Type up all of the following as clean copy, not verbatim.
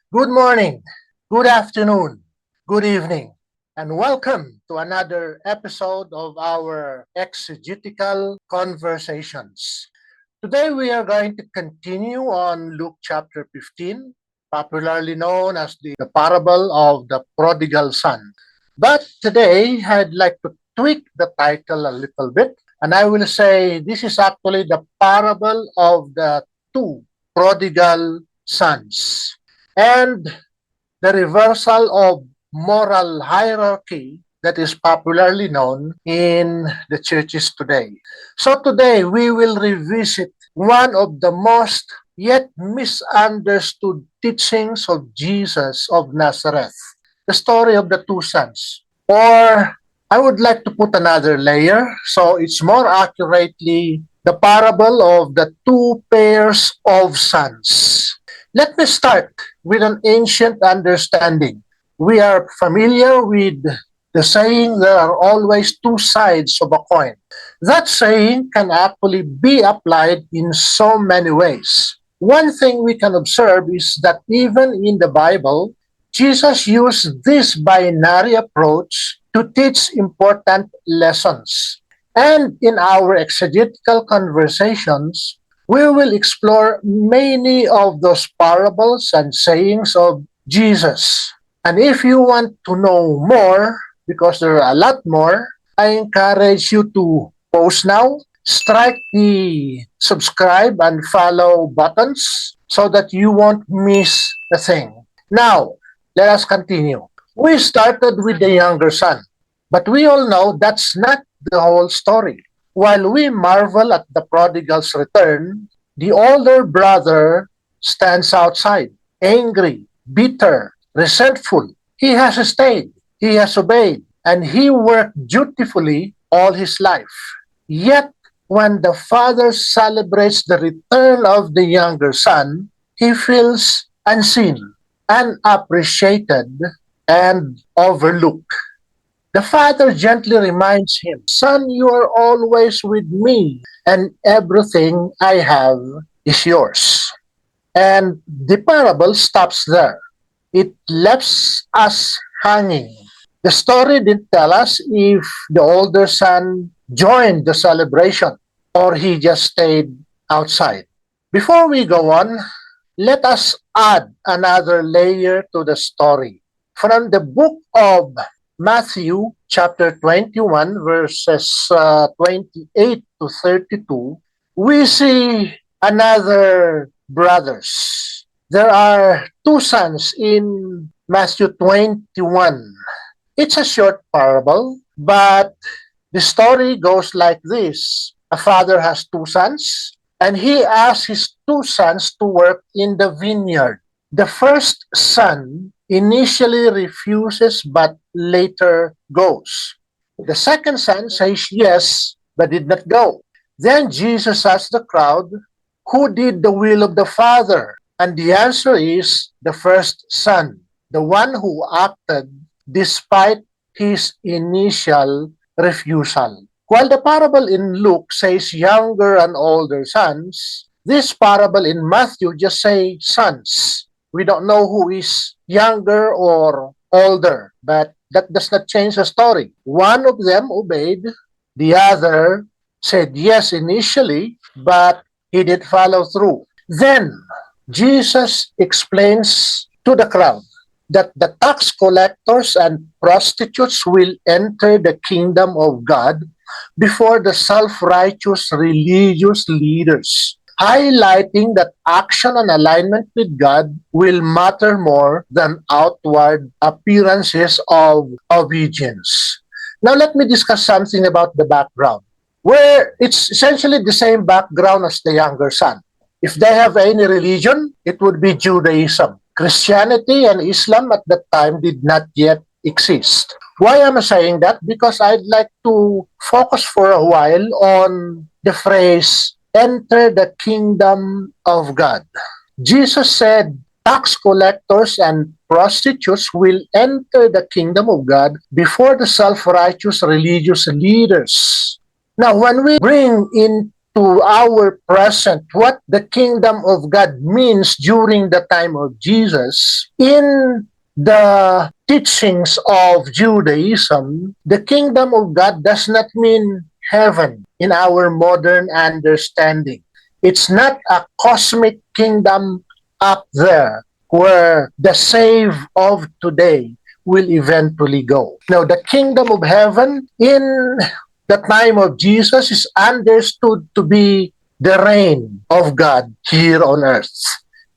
Good morning, good afternoon, good evening, and welcome to another episode of our exegetical conversations. Today we are going to continue on Luke chapter 15, popularly known as the parable of the prodigal son. But today I'd like to tweak the title a little bit, and I will say this is actually the parable of the two prodigal sons. And the reversal of moral hierarchy that is popularly known in the churches today. So today we will revisit one of the most yet misunderstood teachings of Jesus of Nazareth, the story of the two sons. Or I would like to put another layer, so it's more accurately the parable of the two pairs of sons. Let me start with an ancient understanding. We are familiar with the saying there are always two sides of a coin. That saying can actually be applied in so many ways. One thing we can observe is that even in the Bible, Jesus used this binary approach to teach important lessons. And in our exegetical conversations, we will explore many of those parables and sayings of Jesus. And if you want to know more, because there are a lot more, I encourage you to pause now, strike the subscribe and follow buttons so that you won't miss a thing. Now, let us continue. We started with the younger son, but we all know that's not the whole story. While we marvel at the prodigal's return, the older brother stands outside, angry, bitter, resentful. He has stayed, he has obeyed, and he worked dutifully all his life. Yet, when the father celebrates the return of the younger son, he feels unseen, unappreciated, and overlooked. The father gently reminds him, "Son, you are always with me, and everything I have is yours." And the parable stops there. It left us hanging. The story didn't tell us if the older son joined the celebration or he just stayed outside. Before we go on, let us add another layer to the story. From the book of Matthew chapter 21 verses 28 to 32, we see another brothers. There are two sons in Matthew 21. It's a short parable, but the story goes like this. A father has two sons, and he asks his two sons to work in the vineyard. The first son initially refuses but later goes. The second son says yes but did not go. Then Jesus asked the crowd, "Who did the will of the Father?" And the answer is the first son, the one who acted despite his initial refusal. While the parable in Luke says younger and older sons, this parable in Matthew just say sons. We don't know who is younger or older, but that does not change the story. One of them obeyed, the other said yes initially, but he did follow through. Then Jesus explains to the crowd that the tax collectors and prostitutes will enter the kingdom of God before the self-righteous religious leaders, highlighting that action and alignment with God will matter more than outward appearances of obedience. Now let me discuss something about the background, where it's essentially the same background as the younger son. If they have any religion, it would be Judaism. Christianity and Islam at that time did not yet exist. Why am I saying that? Because I'd like to focus for a while on the phrase, enter the kingdom of God. Jesus said, tax collectors and prostitutes will enter the kingdom of God before the self-righteous religious leaders. Now, when we bring in to our present, what the kingdom of God means during the time of Jesus, in the teachings of Judaism, the kingdom of God does not mean heaven in our modern understanding. It's not a cosmic kingdom up there where the saved of today will eventually go. Now, the kingdom of heaven in the time of Jesus is understood to be the reign of God here on earth,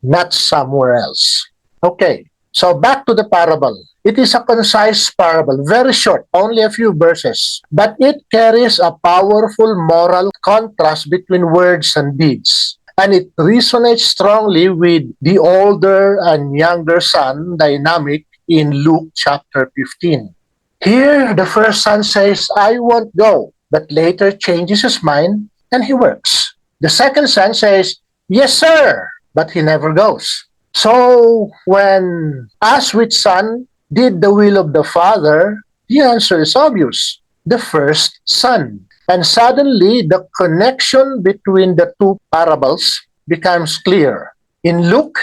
not somewhere else. Okay, so back to the parable. It is a concise parable, very short, only a few verses, but it carries a powerful moral contrast between words and deeds. And it resonates strongly with the older and younger son dynamic in Luke chapter 15. Here, the first son says, I won't go, but later changes his mind and he works. The second son says, yes, sir, but he never goes. So, when asked which son did the will of the father, the answer is obvious, the first son. And suddenly, the connection between the two parables becomes clear. In Luke,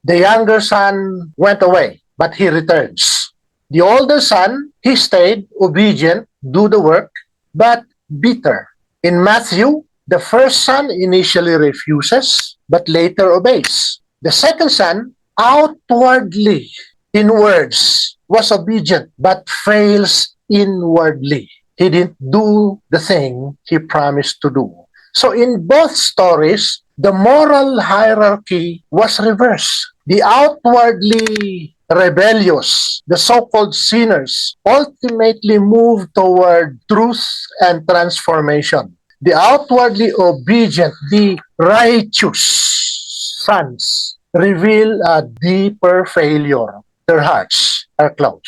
the younger son went away, but he returns. The older son, he stayed, obedient, do the work, but bitter. In Matthew, the first son initially refuses, but later obeys. The second son, outwardly, in words, was obedient, but fails inwardly. He didn't do the thing he promised to do. So in both stories, the moral hierarchy was reversed. The outwardly rebellious, the so-called sinners, ultimately moved toward truth and transformation. The outwardly obedient, the righteous sons reveal a deeper failure. Their hearts are closed.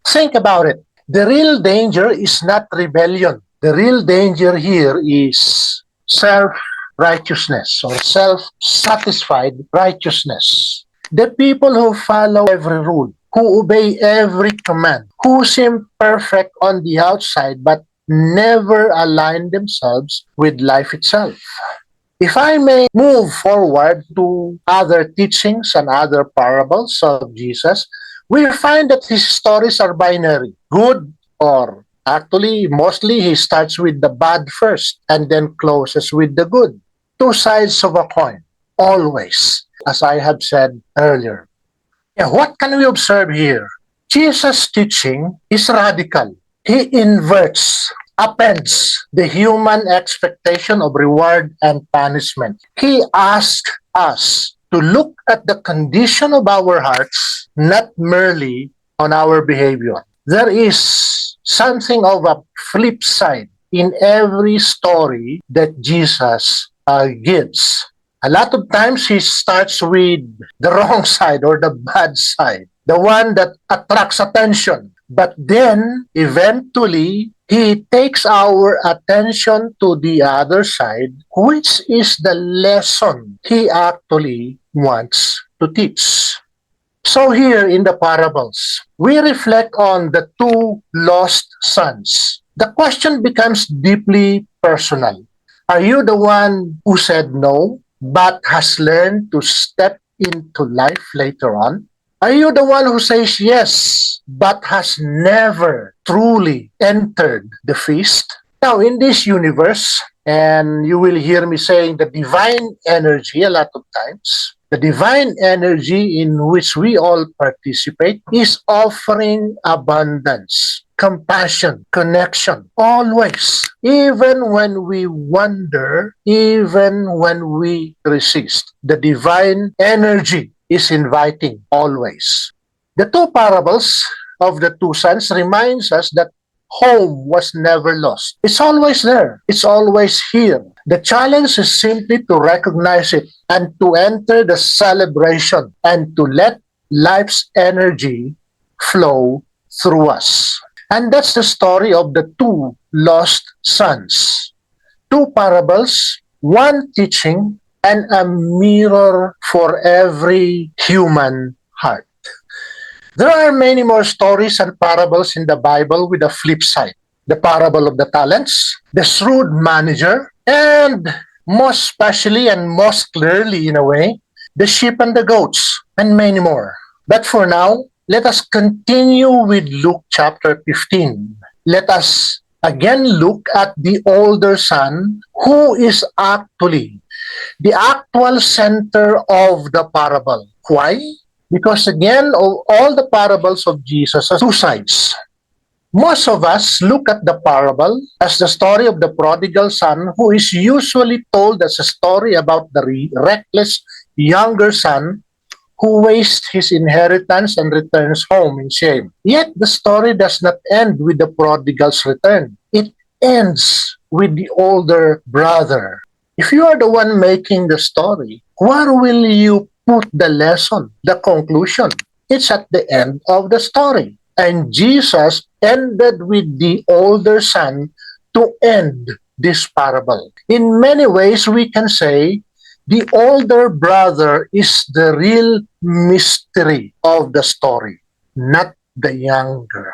Think about it. The real danger is not rebellion. The real danger here is self-righteousness or self-satisfied righteousness. The people who follow every rule, who obey every command, who seem perfect on the outside but never align themselves with life itself. If I may move forward to other teachings and other parables of Jesus, we find that his stories are binary, good or actually mostly he starts with the bad first and then closes with the good. Two sides of a coin, always, as I have said earlier. What can we observe here? Jesus' teaching is radical. He inverts, upends the human expectation of reward and punishment. He asks us to look at the condition of our hearts, not merely on our behavior. There is something of a flip side in every story that Jesus gives. A lot of times he starts with the wrong side or the bad side, the one that attracts attention. But then, eventually, he takes our attention to the other side, which is the lesson he actually wants to teach. So here in the parables, we reflect on the two lost sons. The question becomes deeply personal. Are you the one who said no, but has learned to step into life later on? Are you the one who says yes, but has never truly entered the feast? Now, in this universe, and you will hear me saying the divine energy a lot of times, the divine energy in which we all participate is offering abundance, compassion, connection, always, even when we wonder, even when we resist. The divine energy is inviting always. The two parables of the two sons reminds us that home was never lost. It's always there. It's always here. The challenge is simply to recognize it and to enter the celebration and to let life's energy flow through us. And that's the story of the two lost sons. Two parables, one teaching, and a mirror for every human heart. There are many more stories and parables in the Bible with a flip side. The parable of the talents, the shrewd manager, and most specially and most clearly in a way, the sheep and the goats, and many more. But for now, let us continue with Luke chapter 15. Let us again look at the older son who is actually the actual center of the parable. Why? Because again, all the parables of Jesus have two sides. Most of us look at the parable as the story of the prodigal son, who is usually told as a story about the reckless younger son who wastes his inheritance and returns home in shame. Yet the story does not end with the prodigal's return. It ends with the older brother. If you are the one making the story, where will you put the lesson, the conclusion? It's at the end of the story. And Jesus ended with the older son to end this parable. In many ways, we can say the older brother is the real mystery of the story, not the younger.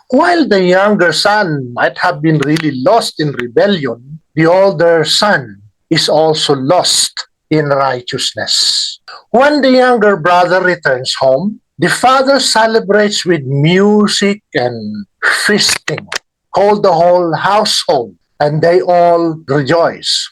While the younger son might have been really lost in rebellion, the older son is also lost in righteousness. When the younger brother returns home, the father celebrates with music and feasting, called the whole household, and they all rejoice.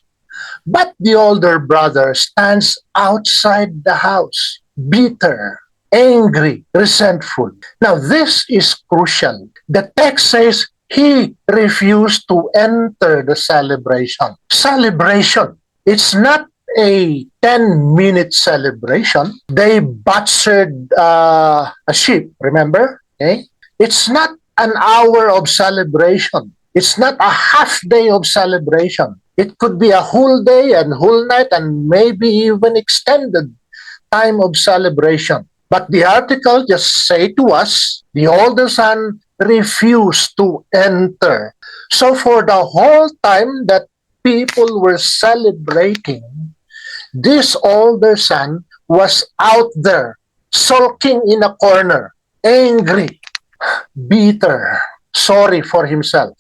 But the older brother stands outside the house, bitter, angry, resentful. Now, this is crucial. The text says he refused to enter the celebration. Celebration. It's not a 10-minute celebration. They butchered a sheep, remember? Okay? It's not an hour of celebration. It's not a half day of celebration. It could be a whole day and whole night and maybe even extended time of celebration. But the article just say to us, the older son refused to enter. So for the whole time that people were celebrating, this older son was out there, sulking in a corner, angry, bitter, sorry for himself.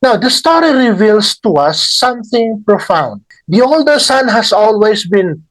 Now, the story reveals to us something profound. The older son has always been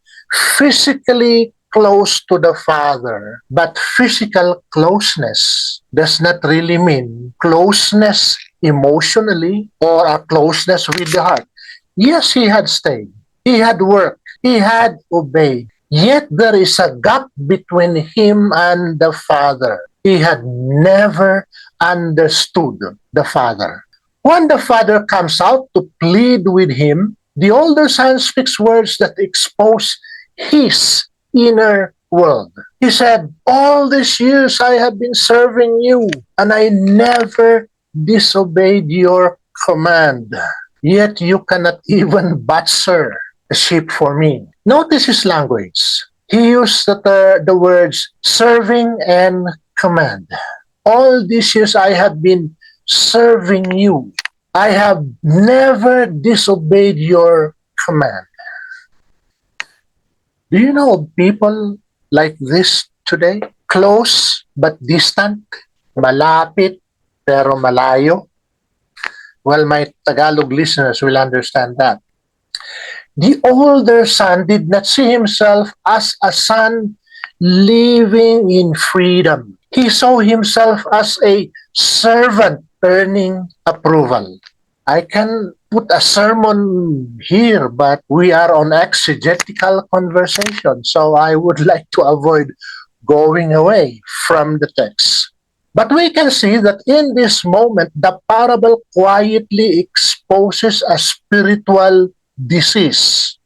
physically close to the father, but physical closeness does not really mean closeness emotionally or a closeness with the heart. Yes, he had stayed, he had worked, he had obeyed, yet there is a gap between him and the father. He had never understood the father. When the father comes out to plead with him, the older son speaks words that expose his inner world. He said, "All these years I have been serving you, and I never disobeyed your command. Yet you cannot even butcher a sheep for me." Notice his language. He used the words serving and command. All these years I have been serving you. I have never disobeyed your command. Do you know people like this today? Close but distant, malapit pero malayo. Well, my Tagalog listeners will understand that. The older son did not see himself as a son living in freedom. He saw himself as a servant earning approval. I can put a sermon here, but we are on exegetical conversation, so I would like to avoid going away from the text. But we can see that in this moment, the parable quietly exposes a spiritual disease.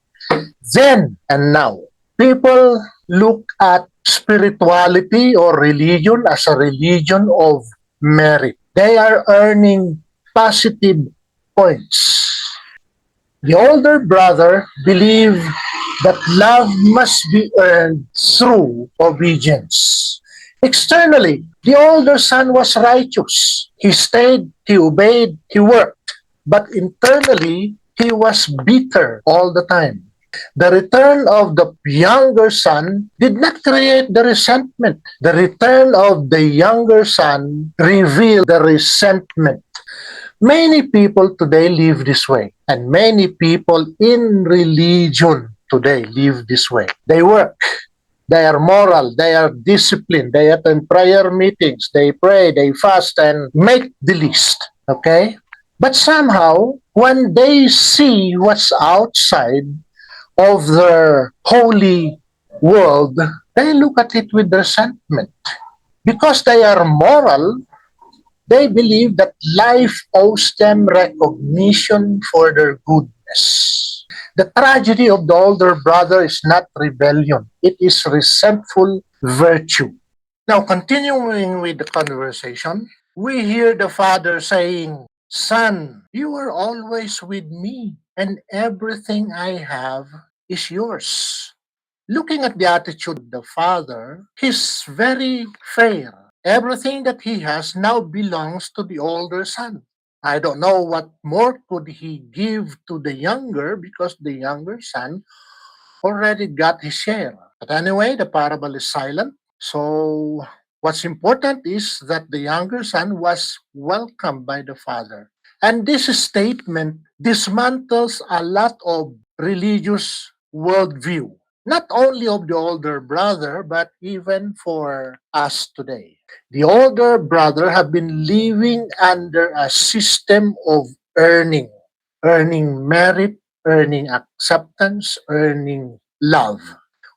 Then and now, people look at spirituality or religion as a religion of merit. They are earning positive points. The older brother believed that love must be earned through obedience. Externally, the older son was righteous. He stayed, he obeyed, he worked. But internally, he was bitter all the time. The return of the younger son did not create the resentment. The return of the younger son revealed the resentment. Many people today live this way, and many people in religion today live this way. They work, they are moral, they are disciplined, they attend prayer meetings, they pray, they fast, and make the list. Okay? But somehow, when they see what's outside of their holy world, they look at it with resentment. Because they are moral, they believe that life owes them recognition for their goodness. The tragedy of the older brother is not rebellion, it is resentful virtue. Now, continuing with the conversation, we hear the father saying, "Son, you are always with me, and everything I have is yours." Looking at the attitude of the father, he's very fair. Everything that he has now belongs to the older son. I don't know what more could he give to the younger because the younger son already got his share. But anyway, the parable is silent. So what's important is that the younger son was welcomed by the father. And this statement dismantles a lot of religious worldview, not only of the older brother, but even for us today. The older brother have been living under a system of earning, earning merit, earning acceptance, earning love.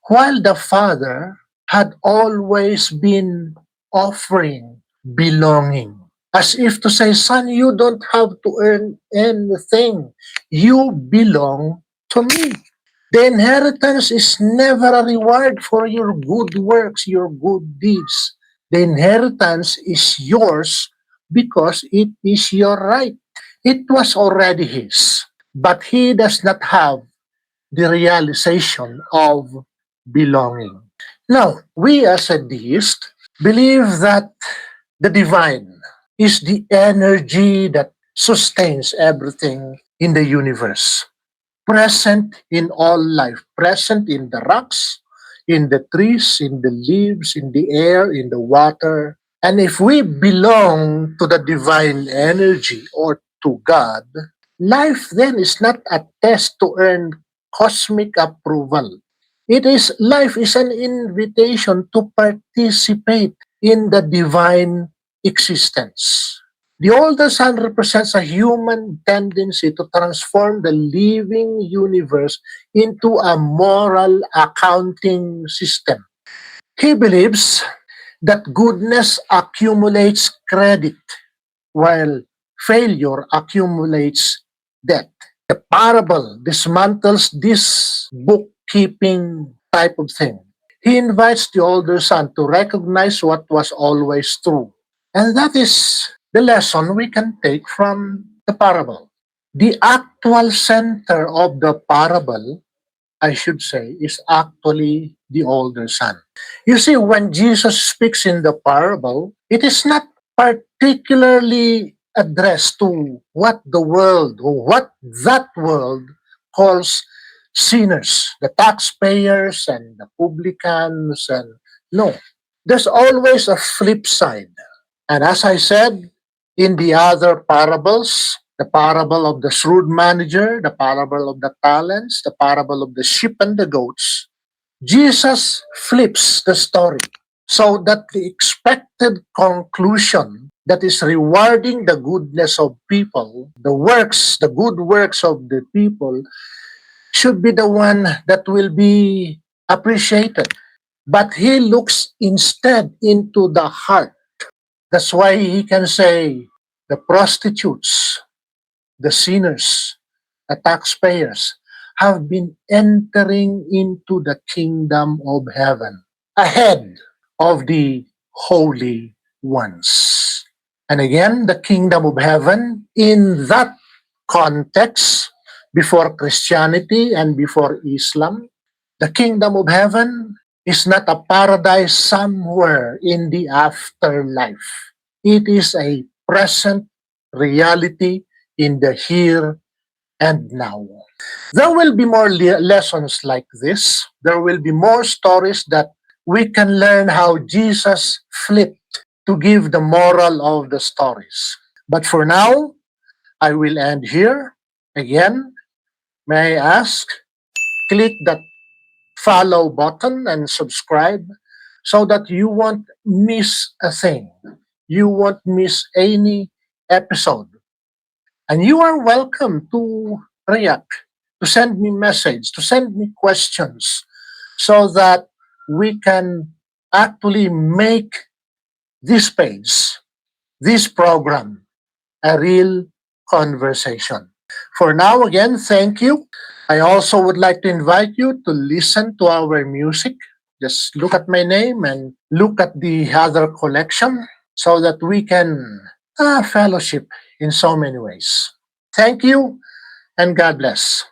While the father had always been offering belonging. As if to say, son, you don't have to earn anything. You belong to me. The inheritance is never a reward for your good works, your good deeds. The inheritance is yours because it is your right. It was already his, but he does not have the realization of belonging. Now, we as a deist believe that the divine is the energy that sustains everything in the universe, present in all life, present in the rocks, in the trees, in the leaves, in the air, in the water. And if we belong to the divine energy or to God, life then is not a test to earn cosmic approval. It is life is an invitation to participate in the divine existence. The older sun represents a human tendency to transform the living universe into a moral accounting system. He believes that goodness accumulates credit while failure accumulates debt. The parable dismantles this bookkeeping type of thing. He invites the older son to recognize what was always true. And that is the lesson we can take from the parable. The actual center of the parable, I should say, is actually the older son. You see, when Jesus speaks in the parable, it is not particularly addressed to what the world or what that world calls sinners, the taxpayers and the publicans, and no, there's always a flip side. And as I said in the other parables, the parable of the shrewd manager, the parable of the talents, the parable of the sheep and the goats, Jesus flips the story so that the expected conclusion that is rewarding the goodness of people, the works, the good works of the people, should be the one that will be appreciated. But he looks instead into the heart. That's why he can say the prostitutes, the sinners, the taxpayers have been entering into the kingdom of heaven ahead of the holy ones. And again, the kingdom of heaven in that context, before Christianity and before Islam, the kingdom of heaven is not a paradise somewhere in the afterlife. It is a present reality in the here and now. There will be more lessons like this. There will be more stories that we can learn how Jesus flipped to give the moral of the stories. But for now, I will end here. Again, may I ask, click that follow button and subscribe so that you won't miss a thing. You won't miss any episode. And you are welcome to react, to send me message, to send me questions so that we can actually make this page, this program, a real conversation. For now, again, thank you. I also would like to invite you to listen to our music. Just look at my name and look at the other collection so that we can fellowship in so many ways. Thank you and God bless.